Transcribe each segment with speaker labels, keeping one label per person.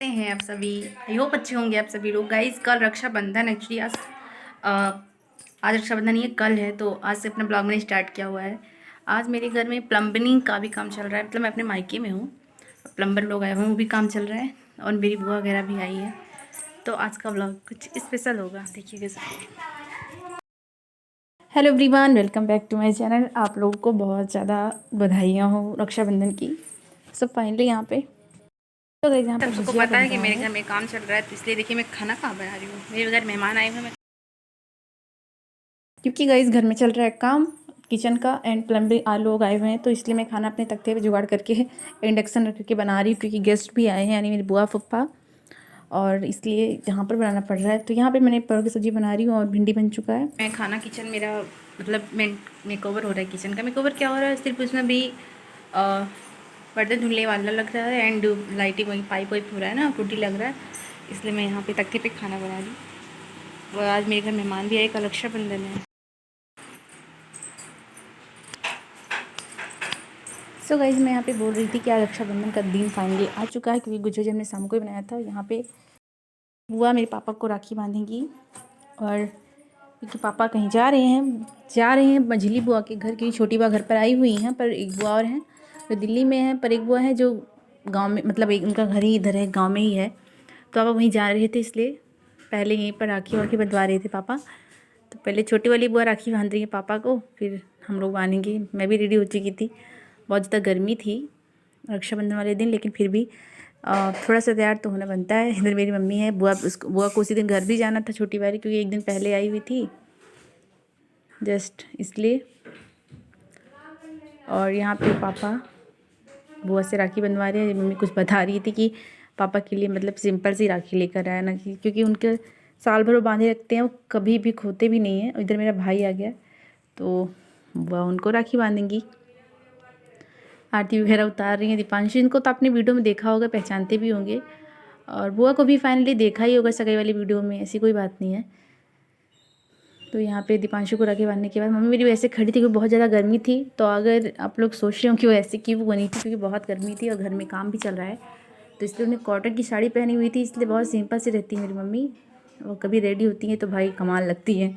Speaker 1: हैं आप सभी। आई होप अच्छे होंगे आप सभी लोग। गाइस कल रक्षाबंधन एक्चुअली आज रक्षाबंधन ये कल है, तो आज से अपना ब्लॉग मैंने स्टार्ट किया हुआ है। आज मेरे घर में प्लम्बिंग का भी काम चल रहा है, मतलब मैं अपने मायके में हूँ, प्लम्बर लोग आए हुए हैं, वो भी काम चल रहा है और मेरी बुआ वगैरह भी आई है। तो आज का ब्लॉग कुछ स्पेशल होगा, देखिएगा sir. Hello everyone, welcome back to my channel. आप लोगों को बहुत ज़्यादा बधाइयाँ हो रक्षाबंधन की। सब फाइनली यहाँ पे तो गई, यहाँ पे सबको पता है कि मेरे घर में काम चल रहा है, तो इसलिए देखिए मैं खाना कहाँ बना रही हूँ। मेरे घर मेहमान आए हुए हैं, क्योंकि गाइस घर में चल रहा है काम किचन का एंड प्लम्बिंग लोग आए हुए हैं, तो इसलिए मैं खाना अपने तख्ते पे जुगाड़ करके इंडक्शन रख के बना रही हूँ, क्योंकि गेस्ट भी आए हैं, यानी मेरी बुआ फूफा, और इसलिए यहाँ पर बनाना पड़ रहा है। तो यहाँ पे मैंने परवल की सब्ज़ी बना रही हूँ और भिंडी बन चुका है। मैं खाना किचन मेरा मतलब मेकओवर हो रहा है। किचन का मेकओवर क्या हो रहा है, सिर्फ उसमें भी बर्तन धुलने वाला लग रहा है एंड लाइटिंग वही पाइप वाइप हो रहा है ना, टूटी लग रहा है, इसलिए मैं यहाँ पे तख्ते पे खाना बना रही। और आज मेरे घर मेहमान भी आए, कल रक्षाबंधन है। सो गाइज मैं यहाँ पे बोल रही थी कि आज रक्षाबंधन का दिन फाइनली आ चुका है, क्योंकि गुजर जब हमने शाम को ही बनाया था। यहाँ पे बुआ मेरे पापा को राखी बांधेंगी, और क्योंकि पापा कहीं जा रहे हैं मझली बुआ के घर, क्योंकि छोटी बुआ घर पर आई हुई हैं, पर एक बुआ और हैं जो दिल्ली में है, पर एक बुआ है जो गांव में, मतलब एक उनका घर ही इधर है, गांव में ही है। तो पापा वहीं जा रहे थे, इसलिए पहले यहीं पर राखी वाखी बंधवा रहे थे पापा। तो पहले छोटी वाली बुआ राखी बांध रही है पापा को, फिर हम लोग बांधेंगे। मैं भी रेडी हो चुकी थी, बहुत ज़्यादा गर्मी थी रक्षाबंधन वाले दिन, लेकिन फिर भी थोड़ा सा तैयार तो होना बनता है। इधर मेरी मम्मी है, बुआ को उसी दिन घर भी जाना था छोटी वाली, क्योंकि एक दिन पहले आई हुई थी जस्ट इसलिए। और यहाँ पे पापा बुआ से राखी बनवा रहे हैं। मम्मी कुछ बता रही थी कि पापा के लिए मतलब सिंपल सी राखी लेकर आया ना, क्योंकि उनके साल भर वो बांधे रखते हैं, वो कभी भी खोते भी नहीं हैं। इधर मेरा भाई आ गया, तो बुआ उनको राखी बांधेंगी। आरती वगैरह उतार रही हैं दीपांशु। इनको तो आपने वीडियो में देखा होगा, पहचानते भी होंगे, और बुआ को भी फाइनली देखा ही होगा सगाई वाली वीडियो में, ऐसी कोई बात नहीं है। तो यहाँ पे दीपांशु को राखी बांधने के बाद मम्मी मेरी वैसे खड़ी थी, क्योंकि बहुत ज़्यादा गर्मी थी। तो अगर आप लोग सोच रहे हो कि वो ऐसे क्यों बनी थी, क्योंकि बहुत गर्मी थी और घर में काम भी चल रहा है, तो इसलिए उन्हें कॉटन की साड़ी पहनी हुई थी, इसलिए बहुत सिंपल से रहती है मेरी मम्मी। वो कभी रेडी होती हैं तो भाई कमाल लगती हैं,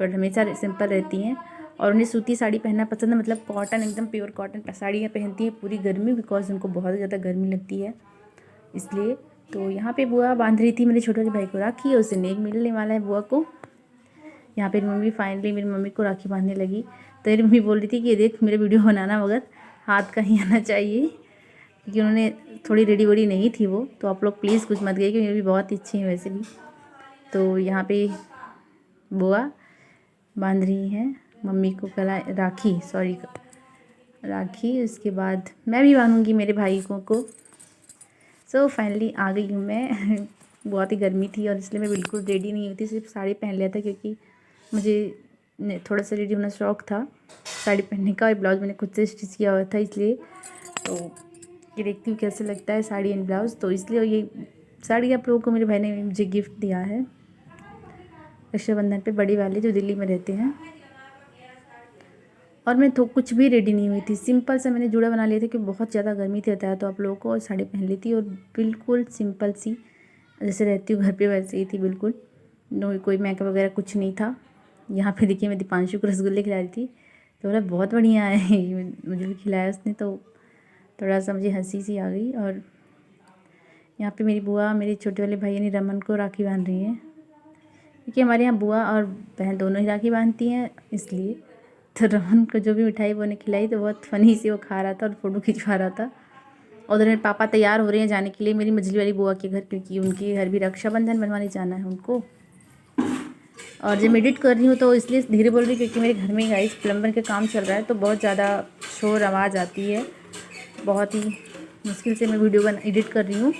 Speaker 1: बट हमेशा सिंपल रहती हैं। और उन्हें सूती साड़ी पहनना पसंद है, मतलब कॉटन, एकदम प्योर कॉटन साड़ियाँ पहनती हैं पूरी गर्मी, बिकॉज उनको बहुत ज़्यादा गर्मी लगती है इसलिए। तो यहाँ पे बुआ बांध रही थी मेरे छोटे वाले भाई को राखी, और उससे नेक मिलने वाला है बुआ को। यहाँ पे मम्मी फाइनली मेरी मम्मी को राखी बांधने लगी। तो मेरी मम्मी बोल रही थी कि ये देख मेरे वीडियो बनाना, मगर हाथ का ही आना चाहिए, क्योंकि उन्होंने थोड़ी रेडी वेडी नहीं थी वो। तो आप लोग प्लीज़ कुछ मत गए, क्योंकि मेरी भी बहुत अच्छी है वैसे भी। तो यहाँ पे बुआ बांध रही हैं मम्मी को गला राखी, सॉरी राखी। उसके बाद मैं भी बांधूँगी मेरे भाई को। सो फाइनली आ गई हूँ मैं। बहुत ही गर्मी थी और इसलिए मैं बिल्कुल रेडी नहीं हुई थी, सिर्फ साड़ी पहन लिया था, क्योंकि मुझे थोड़ा सा रेडी होना शौक था साड़ी पहनने का। और ब्लाउज़ मैंने खुद से स्टिच किया हुआ था, इसलिए तो ये देखती हूँ कैसे लगता है साड़ी एंड ब्लाउज़। तो इसलिए ये साड़ी आप लोगों को मेरे भाई ने मुझे गिफ्ट दिया है रक्षाबंधन पे, बड़ी वाले जो दिल्ली में रहते हैं। और मैं तो कुछ भी रेडी नहीं हुई थी, सिंपल सा मैंने जूड़ा बना लिया था, क्योंकि बहुत ज़्यादा गर्मी थी बताया तो आप लोगों को, और साड़ी पहन ली थी, और बिल्कुल सिंपल सी जैसे रहती हूँ घर पे वैसे ही थी बिल्कुल। नो कोई मेकअप वगैरह कुछ नहीं था। यहाँ पे देखिए मैं दीपांशु को रसगुल्ले खिला रही थी, तो बोला बहुत बढ़िया है। मुझे भी खिलाया उसने, तो थोड़ा सा मुझे हंसी सी आ गई। और यहाँ पे मेरी बुआ मेरे छोटे वाले भाई यानी रमन को राखी बांध रही हैं, क्योंकि हमारे यहाँ बुआ और बहन दोनों ही राखी बांधती हैं इसलिए। तो रमन को जो भी मिठाई वो ने खिलाई, तो बहुत फ़नी से वो खा रहा था और फ़ोटो खिंचवा रहा था। और उधर मेरे पापा तैयार हो रहे हैं जाने के लिए मेरी मझली वाली बुआ के घर, क्योंकि उनके घर भी रक्षाबंधन बनवाने जाना है उनको। और जब मैं एडिट कर रही हूँ तो इसलिए धीरे बोल रही हूँ, क्योंकि मेरे घर में गाइस प्लम्बर का काम चल रहा है, तो बहुत ज़्यादा शोर आवाज़ आती है। बहुत ही मुश्किल से मैं वीडियो एडिट कर रही हूँ।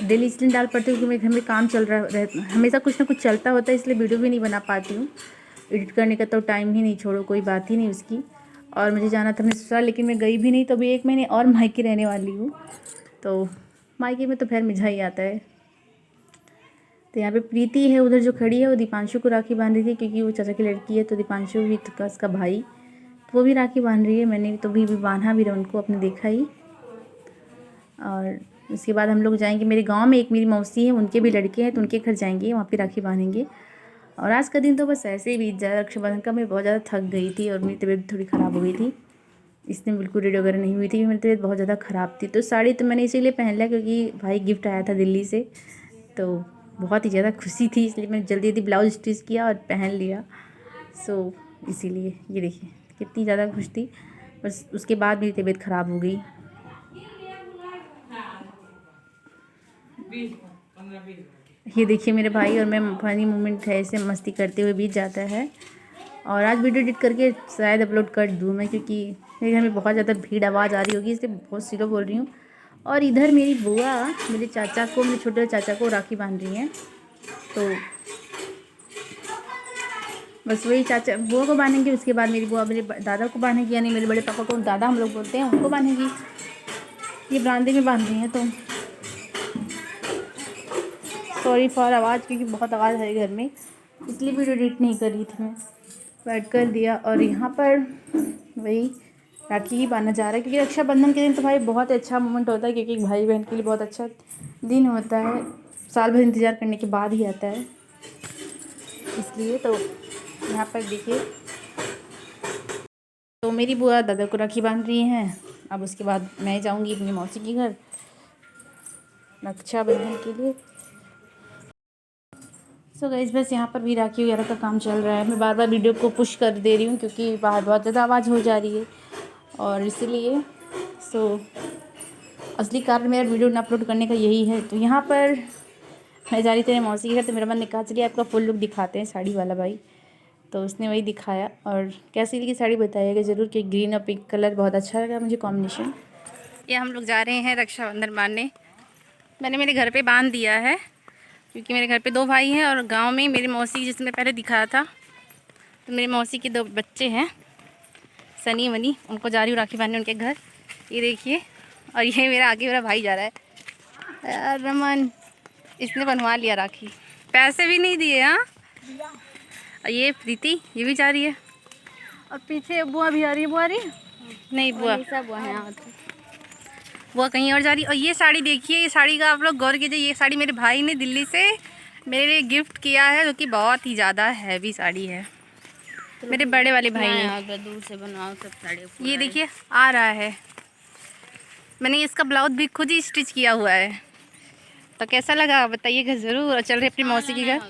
Speaker 1: डेली इसलिए डाल पड़ती हूँ, क्योंकि मेरे घर में काम चल रहा है, हमेशा कुछ ना कुछ चलता होता है, इसलिए वीडियो भी नहीं बना पाती हूँ। एडिट करने का तो टाइम ही नहीं, छोड़ो कोई बात ही नहीं उसकी। और मुझे जाना था अपने ससुराल, लेकिन मैं गई भी नहीं, तो अभी 1 महीने और मायके रहने वाली हूँ। तो मायके में तो फिर मज़ा ही आता है। तो यहाँ पे प्रीति है उधर जो खड़ी है, वो दीपांशु को राखी बांध रही थी, क्योंकि वो चाचा की लड़की है, तो दीपांशु भी तो उसका भाई, तो वो भी राखी बांध रही है। मैंने तो भी बांधा भी रहा उनको, अपने देखा ही। और उसके बाद हम लोग जाएंगे मेरे गांव में, एक मेरी मौसी है, उनके भी लड़के हैं तो उनके घर जाएंगे, वहाँ पे राखी बांधेंगे। और आज का दिन तो बस ऐसे ही बीत जाए। रक्षाबंधन का मैं बहुत ज़्यादा थक गई थी और मेरी तबीयत थोड़ी ख़राब हो गई थी, इसलिए बिल्कुल रेडी वगैरह नहीं हुई थी, मेरी तबीयत बहुत ज़्यादा ख़राब थी। तो साड़ी तो मैंने इसीलिए पहन लिया क्योंकि भाई गिफ्ट आया था दिल्ली से, तो बहुत ही ज़्यादा खुशी थी, इसलिए मैंने जल्दी जल्दी ब्लाउज स्टिच किया और पहन लिया। सो इसीलिए ये देखिए कितनी ज़्यादा खुश थी। बस उसके बाद मेरी तबीयत ख़राब हो गई। ये देखिए मेरे भाई और मैं फनी मोमेंट है, ऐसे मस्ती करते हुए बीत जाता है। और आज वीडियो एडिट करके शायद अपलोड कर दूँ मैं, क्योंकि मेरे घर में बहुत ज़्यादा भीड़ आवाज़ आ रही होगी, इसलिए बहुत स्लो बोल रही हूँ। और इधर मेरी बुआ मेरे चाचा को, मेरे छोटे चाचा को राखी बांध रही हैं। तो बस वही चाचा बुआ को बांधेंगे, उसके बाद मेरी बुआ मेरे दादा को बांधेगी, यानी मेरे बड़े पापा को दादा हम लोग बोलते हैं, उनको बांधेगी। ये बरामदे में बांध रही हैं, तो सॉरी फॉर आवाज़, क्योंकि बहुत आवाज़ है घर में, इसलिए वीडियो एडिट नहीं कर रही थी मैं, ऐड कर दिया। और यहाँ पर वही राखी ही बांधा जा रहा है, क्योंकि रक्षाबंधन के दिन तो भाई बहुत अच्छा मोमेंट होता है, क्योंकि भाई बहन के लिए बहुत अच्छा दिन होता है, साल भर इंतज़ार करने के बाद ही आता है, इसलिए। तो यहाँ पर देखिए, तो मेरी बुआ दादा को राखी बांध रही हैं। अब उसके बाद मैं जाऊँगी अपनी मौसी के घर रक्षाबंधन के लिए। सो गाइस बस यहाँ पर भी राखी वगैरह का काम चल रहा है। मैं बार बार वीडियो को पुश कर दे रही हूँ क्योंकि बाहर बहुत ज़्यादा आवाज़ हो जा रही है, और इसीलिए असली कारण मेरा वीडियो ना अपलोड करने का यही है। तो यहाँ पर मैं जा रही थी मौसी के घर, तो मेरा मन निकाल, चलिए आपका फुल लुक दिखाते हैं साड़ी वाला भाई। तो उसने वही दिखाया, और कैसी लगी साड़ी बताइएगा ज़रूर, कि ग्रीन और पिंक कलर बहुत अच्छा लगा मुझे कॉम्बिनेशन। ये हम लोग जा रहे हैं रक्षाबंधन बांधने। मैंने मेरे घर पे बांध दिया है, क्योंकि मेरे घर पे 2 भाई हैं, और गांव में मेरी मौसी जिसमें पहले दिखाया था, तो मेरी मौसी के 2 बच्चे हैं सनी वनी, उनको जा रही हूँ राखी बांधने उनके घर। ये देखिए, और ये मेरा आगे मेरा भाई जा रहा है यार रमन, इसने बनवा लिया राखी, पैसे भी नहीं दिए। हाँ, और ये प्रीति ये भी जा रही है, और पीछे बुआ भी आ रही है। बुआ रही नहीं, बुआ बुआ कहीं और जा रही है। और ये साड़ी देखिए, ये साड़ी का आप लोग गौर कीजिए, ये साड़ी मेरे भाई ने दिल्ली से मेरे लिए गिफ्ट किया है, जो कि बहुत ही ज़्यादा हैवी साड़ी है, मेरे बड़े वाले भाई ने। दूर से बनवाओ सब साड़ी। ये देखिए आ रहा है, मैंने इसका ब्लाउज भी खुद ही स्टिच किया हुआ है। तो कैसा लगा बताइएगा ज़रूर। और चल रहे अपनी मौसी के घर।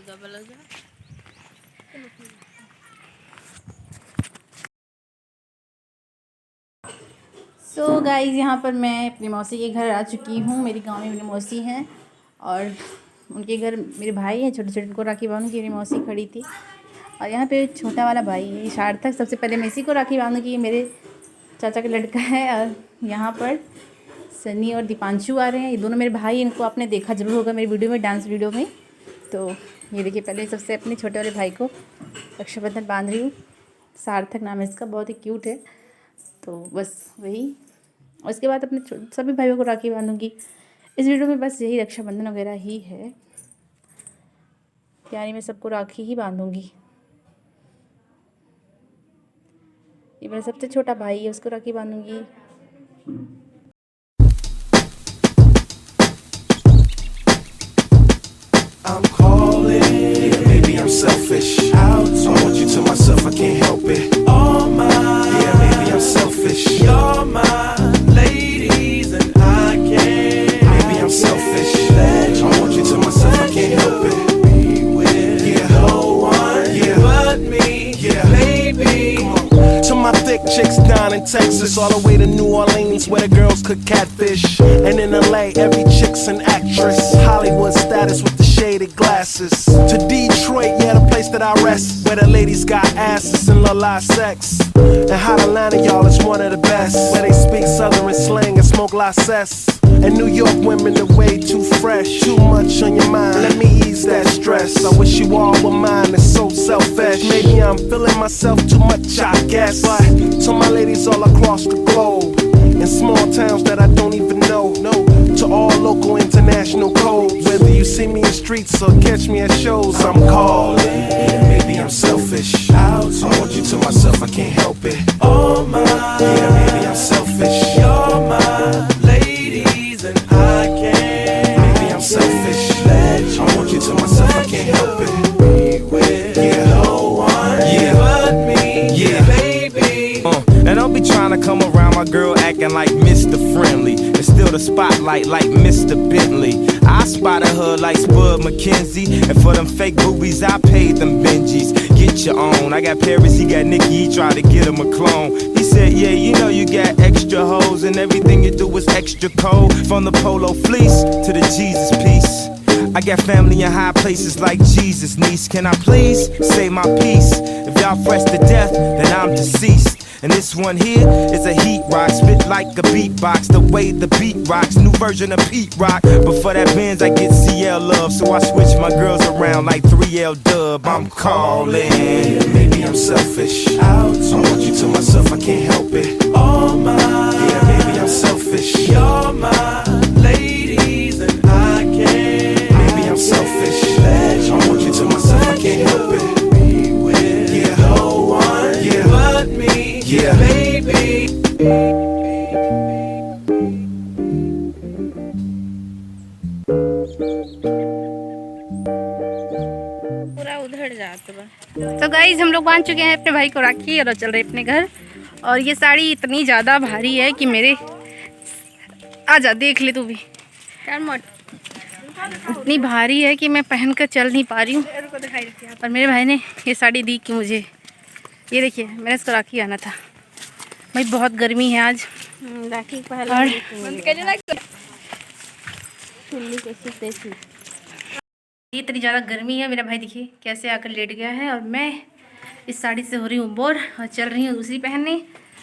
Speaker 1: सो गाइज़ यहाँ पर मैं अपनी मौसी के घर आ चुकी हूँ। मेरे गांव में मेरी मौसी हैं, और उनके घर मेरे भाई हैं छोटे छोटे, उनको राखी बांधूंगी। मेरी मौसी खड़ी थी, और यहाँ पे छोटा वाला भाई है सार्थक। सबसे पहले मैं इसी को राखी बांधूंगी, मेरे चाचा का लड़का है। और यहाँ पर सनी और दीपांशु आ रहे हैं, ये दोनों मेरे भाई, इनको आपने देखा जरूर होगा मेरी वीडियो में, डांस वीडियो में। तो ये देखिए, पहले सबसे अपने छोटे वाले भाई को रक्षाबंधन बांध रही हूँ। सार्थक नाम है इसका, बहुत ही क्यूट है। तो बस वही, और उसके बाद अपने सभी भाइयों को राखी बांधूंगी। इस वीडियो में बस यही रक्षाबंधन वगैरह ही है, यानी मैं सबको राखी ही बांधूंगी। ये मेरा सबसे छोटा भाई है, उसको राखी बांधूंगी। I'm calling, yeah, maybe I'm selfish. I want you to myself, I can't help it. All mine, yeah, maybe I'm selfish. You're my ladies and I can't. Maybe I'm selfish. I want you to myself, I can't help it. Be with, yeah, no one, yeah, but me, yeah, maybe. To my thick chicks down in Texas, all the way to New Orleans, where the girls cook catfish. And in LA, every chick's an actress. Hollywood status with the shaded glasses. To Detroit, yeah, the place that I rest, where the ladies got asses and la sex. And hot Atlanta, y'all, is one of the best, where they speak southern slang and smoke la cess. And New York women are way too fresh. Too much on your mind, let me ease that stress. I wish you all were mine, it's so selfish. Maybe I'm feeling myself too much, I guess. But to my ladies all across the globe, in small towns that I don't even know, no, to all local international codes. Whether you see me in streets or catch me at shows, I'm calling. Maybe I'm selfish. I want you to myself, I can't help it. Oh my, yeah, maybe I'm selfish. You're my ladies and I can't.
Speaker 2: time to come around, my girl acting like Mr. Friendly, and still the spotlight like Mr. Bentley. I spotted her like Spud McKenzie, and for them fake boobies, I paid them Benjis. Get your own. I got Paris, he got Nicki, he tried to get him a clone. He said, yeah, you know you got extra hoes, and everything you do is extra cold. From the polo fleece to the Jesus piece. I got family in high places like Jesus, niece. Can I please say my piece? If y'all fresh to death, then I'm deceased. And this one here is a heat rock, spit like a beatbox, the way the beat rocks, new version of Pete Rock. But for that Benz, I get CL love, so I switch my girls around like 3L Dub. I'm calling. Maybe I'm selfish. I want you to myself, I can't help it. All mine. Yeah, maybe I'm selfish. You're my ladies, and I can't. Maybe I'm selfish. I want you to myself, I can't help it. Yeah, no one. Yeah, but me. Yeah, baby.
Speaker 1: पूरा उधर जाता बा। तो guys हम लोग बांध चुके हैं अपने भाई को राखी और चल रहे अपने घर। और ये साड़ी इतनी ज़्यादा भारी है कि मेरे आजा देख ले तू भी, इतनी भारी है कि मैं पहन कर चल नहीं पा रही हूँ। और मेरे भाई ने ये साड़ी दी कि मुझे, ये देखिए मैंने इसको राखी आना था भाई, बहुत गर्मी है आज। राखी पहले और ये इतनी ज़्यादा गर्मी है, मेरा भाई देखिए कैसे आकर लेट गया है और मैं इस साड़ी से हो रही हूँ बोर और चल रही हूँ दूसरी पहनने।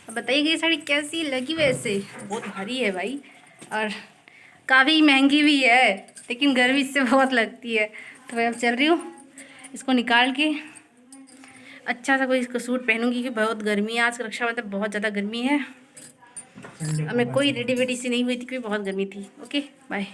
Speaker 1: अब बताइए कि ये साड़ी कैसी लगी? वैसे बहुत भारी है भाई और काफ़ी महंगी भी है, लेकिन गर्मी इससे बहुत लगती है। तो मैं अब चल रही हूँ इसको निकाल के अच्छा सा कोई इसको सूट पहनूंगी क्योंकि बहुत गर्मी है आज। रक्षाबंधन बहुत ज़्यादा गर्मी है। अब मैं कोई रेडी वेडी सी नहीं हुई थी क्योंकि बहुत गर्मी थी। Okay bye.